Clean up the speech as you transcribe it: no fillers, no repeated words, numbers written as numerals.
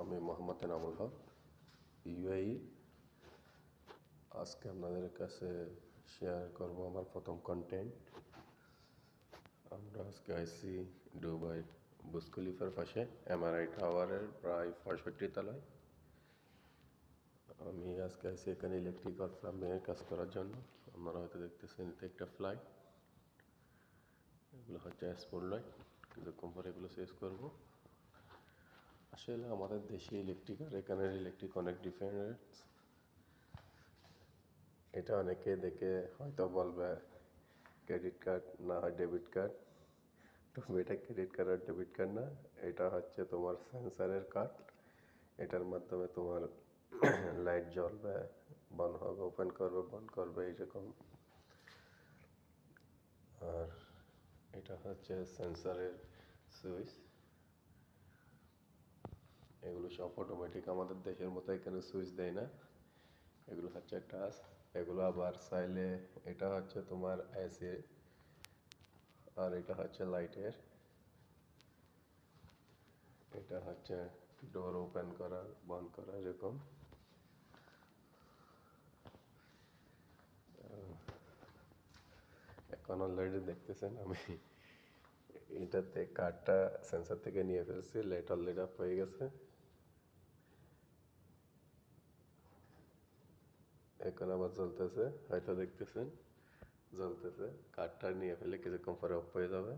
আমি মোহাম্মদ এনামুল হক, ইউএই। আজকে আপনাদের কাছে শেয়ার করব আমার প্রথম কন্টেন্ট। আমরা আজকে আইসি দুবাই বুর্জ খলিফার পাশে এমআরআই টাওয়ারের প্রায় 65 তলায়। আমি আজকে আইসি এখানে ইলেকট্রিক্যাল প্লাম্বিংয়ের কাজ করার জন্য। আপনারা হয়তো দেখতেছেন এটা একটা ফ্লাইট, এগুলো হচ্ছে স্পট লাইট। কিছুক্ষণ পরে এগুলো চেঞ্জ করবো। আসলে আমাদের দেশে ইলেকট্রিক আর এখানের ইলেকট্রিক অনেক ডিফারেন্স। এটা অনেকে দেখে হয়তো বলবে ক্রেডিট কার্ড না হয় ডেবিট কার্ড। তো এটা ক্রেডিট কার্ড আর ডেবিট কার্ড না, এটা হচ্ছে তোমার সেন্সারের কার্ড। এটার মাধ্যমে তোমার লাইট জ্বলবে, বন্ধ হবে, ওপেন করবে, বন্ধ করবে, এইরকম। আর এটা হচ্ছে সেন্সারের সুইচ। এগুলো সব অটোমেটিক, আমাদের দেশের মতো এখানে সুইচ দেয় না, এগুলো হচ্ছে টাচ। এগুলো আবার চাইলে এটা হচ্ছে তোমার এসি, আর এটা হচ্ছে লাইটের। এটা হচ্ছে ডোর ওপেন করা, বন্ধ করা, এরকম। এখন অলরেডি দেখতেছেন আমি এটাতে কার্ডটা সেন্সার থেকে নিয়ে ফেলছি, লাইট অলরেডি অফ হয়ে গেছে। এখন আবার জ্বলতেছে, হয়তো দেখতেছেন জ্বলতেছে। কার্ডটা নিয়ে ফেলে কিছুক্ষণ পরে অফ হয়ে যাবে।